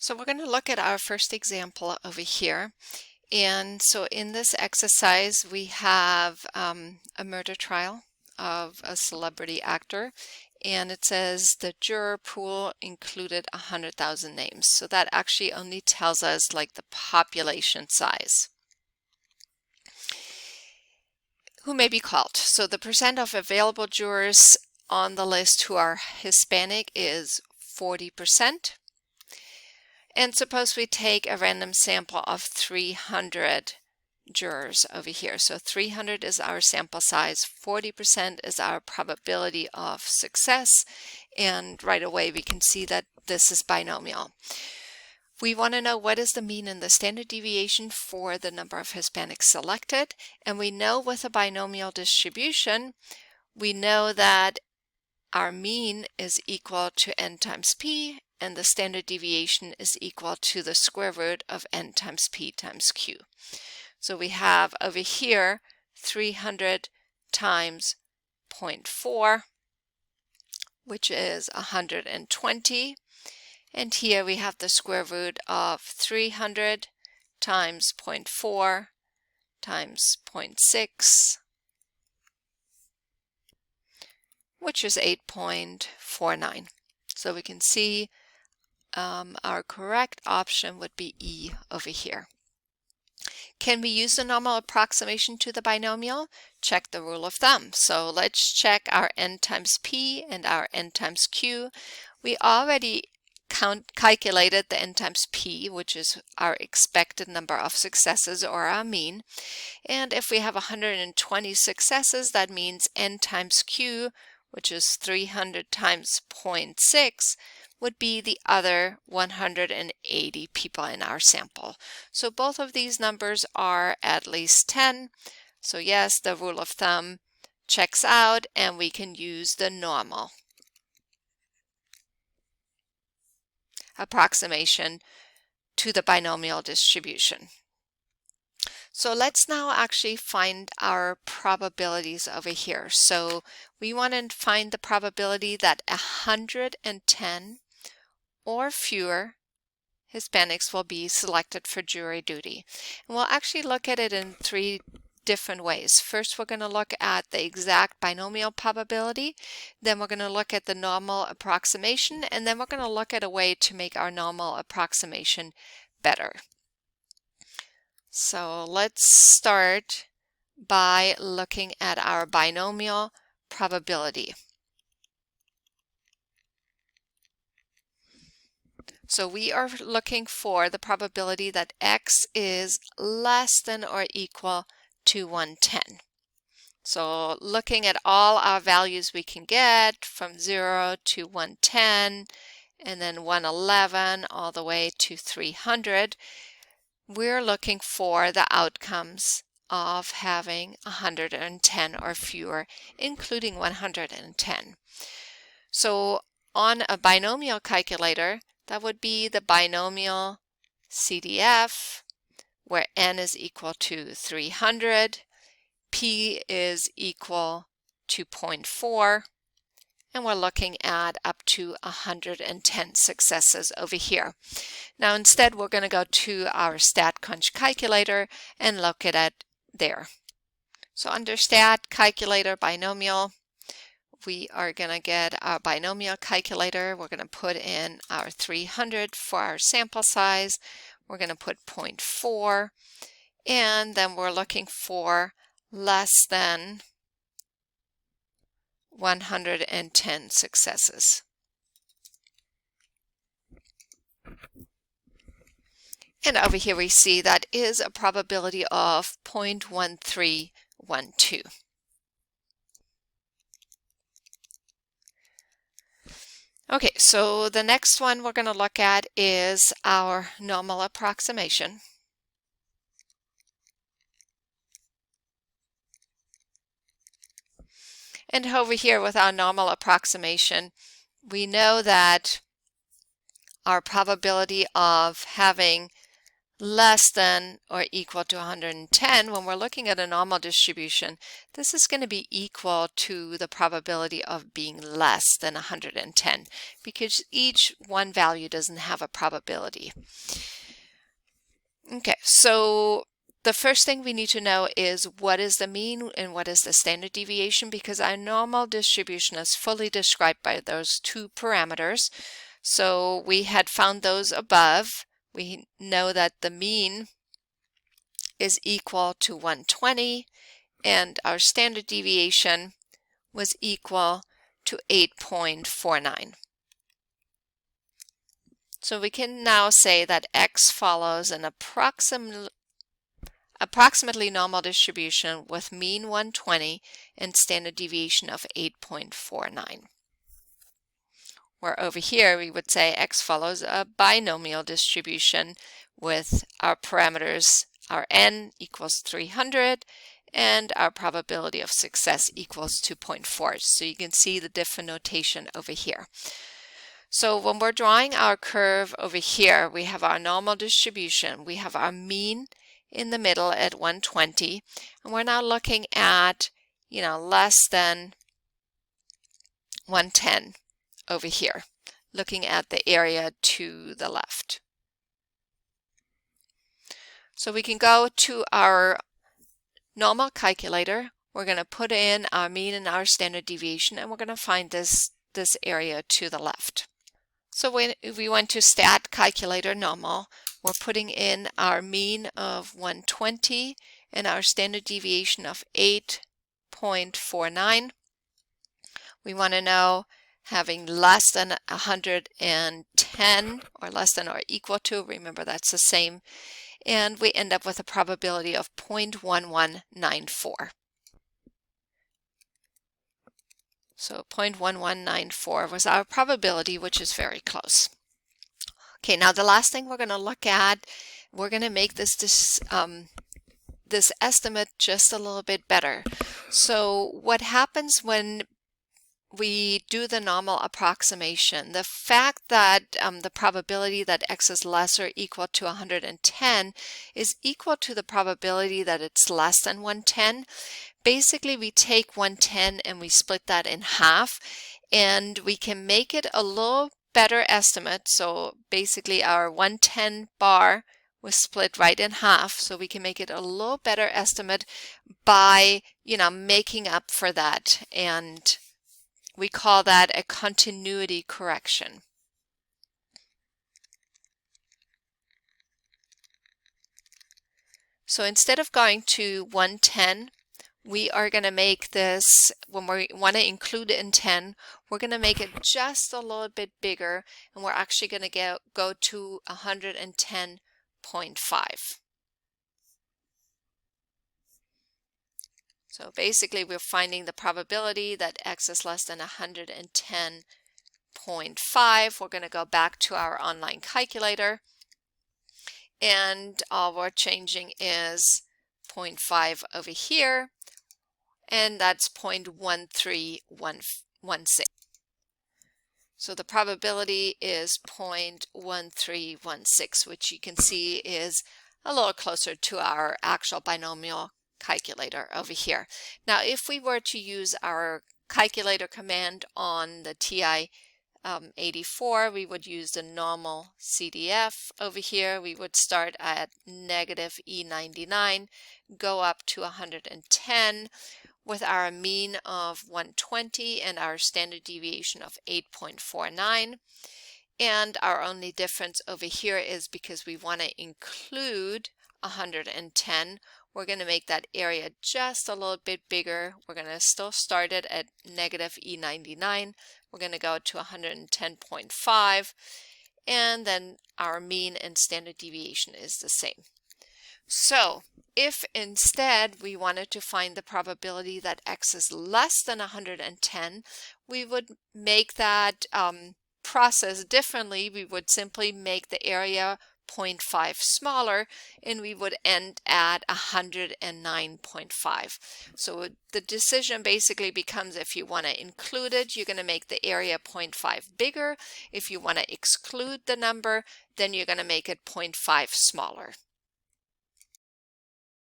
So we're going to look at our first example over here. And so in this exercise, we have a murder trial of a celebrity actor. And it says the juror pool included 100,000 names. So that actually only tells us like the population size. Who may be called. So the percent of available jurors on the list who are Hispanic is 40%. And suppose we take a random sample of 300 jurors over here. So 300 is our sample size, 40% is our probability of success, and right away we can see that this is binomial. We want to know what is the mean and the standard deviation for the number of Hispanics selected, and we know with a binomial distribution, we know that our mean is equal to n times p, and the standard deviation is equal to the square root of n times p times q. So we have over here 300 times 0.4, which is 120. And here we have the square root of 300 times 0.4 times 0.6, which is 8.49. So we can see our correct option would be E over here. Can we use the normal approximation to the binomial? Check the rule of thumb. So let's check our n times p and our n times q. We already calculated the n times p, which is our expected number of successes or our mean. And if we have 120 successes, that means n times q, which is 300 times 0.6, would be the other 180 people in our sample. So both of these numbers are at least 10. So yes, the rule of thumb checks out, and we can use the normal approximation to the binomial distribution. So let's now actually find our probabilities over here. So we want to find the probability that 110 or fewer Hispanics will be selected for jury duty. And we'll actually look at it in three different ways. First, we're going to look at the exact binomial probability. Then we're going to look at the normal approximation. And then we're going to look at a way to make our normal approximation better. So let's start by looking at our binomial probability. So we are looking for the probability that x is less than or equal to 110. So looking at all our values we can get from 0 to 110 and then 111 all the way to 300, we're looking for the outcomes of having 110 or fewer, including 110. So on a binomial calculator, that would be the binomial CDF, where n is equal to 300, p is equal to 0.4, and we're looking at up to 110 successes over here. Now instead, we're going to go to our StatCrunch calculator and look at it there. So under Stat Calculator Binomial, we are going to get our binomial calculator. We're going to put in our 300 for our sample size. We're going to put 0.4, and then we're looking for less than 110 successes. And over here we see that is a probability of 0.1312. Okay, so the next one we're going to look at is our normal approximation. And over here with our normal approximation, we know that our probability of having less than or equal to 110, when we're looking at a normal distribution, this is going to be equal to the probability of being less than 110 because each one value doesn't have a probability. Okay, so the first thing we need to know is what is the mean and what is the standard deviation, because our normal distribution is fully described by those two parameters. So we had found those above. We know that the mean is equal to 120 and our standard deviation was equal to 8.49. So we can now say that x follows an approximately normal distribution with mean 120 and standard deviation of 8.49. Where over here we would say x follows a binomial distribution with our parameters, our n equals 300 and our probability of success equals 2.4. So you can see the different notation over here. So when we're drawing our curve over here, we have our normal distribution, we have our mean in the middle at 120, and we're now looking at, less than 110 over here, looking at the area to the left. So we can go to our normal calculator. We're going to put in our mean and our standard deviation, and we're going to find this area to the left. So when we went to Stat Calculator Normal, we're putting in our mean of 120 and our standard deviation of 8.49. We want to know having less than 110 or less than or equal to, remember that's the same, and we end up with a probability of 0.1194. So 0.1194 was our probability, which is very close. Okay, now the last thing we're going to look at, we're going to make this estimate just a little bit better. So what happens when we do the normal approximation, the fact that the probability that x is less or equal to 110 is equal to the probability that it's less than 110. Basically, we take 110 and we split that in half, and we can make it a little better estimate. So basically our 110 bar was split right in half, so we can make it a little better estimate by, making up for that, and we call that a continuity correction. So instead of going to 110, we are going to make this, when we want to include it in 10, we're going to make it just a little bit bigger, and we're actually going to go to 110.5. So basically we're finding the probability that x is less than 110.5. We're going to go back to our online calculator, and all we're changing is 0.5 over here, and that's 0.1316. So the probability is 0.1316, which you can see is a little closer to our actual binomial calculator over here. Now, if we were to use our calculator command on the TI 84, we would use the normal CDF over here. We would start at negative E99, go up to 110 with our mean of 120 and our standard deviation of 8.49. And our only difference over here is because we want to include 110, we're going to make that area just a little bit bigger. We're going to still start it at negative E99. We're going to go to 110.5, and then our mean and standard deviation is the same. So if instead we wanted to find the probability that x is less than 110, we would make that process differently. We would simply make the area 0.5 smaller, and we would end at 109.5. So the decision basically becomes, if you want to include it, you're going to make the area 0.5 bigger. If you want to exclude the number, then you're going to make it 0.5 smaller.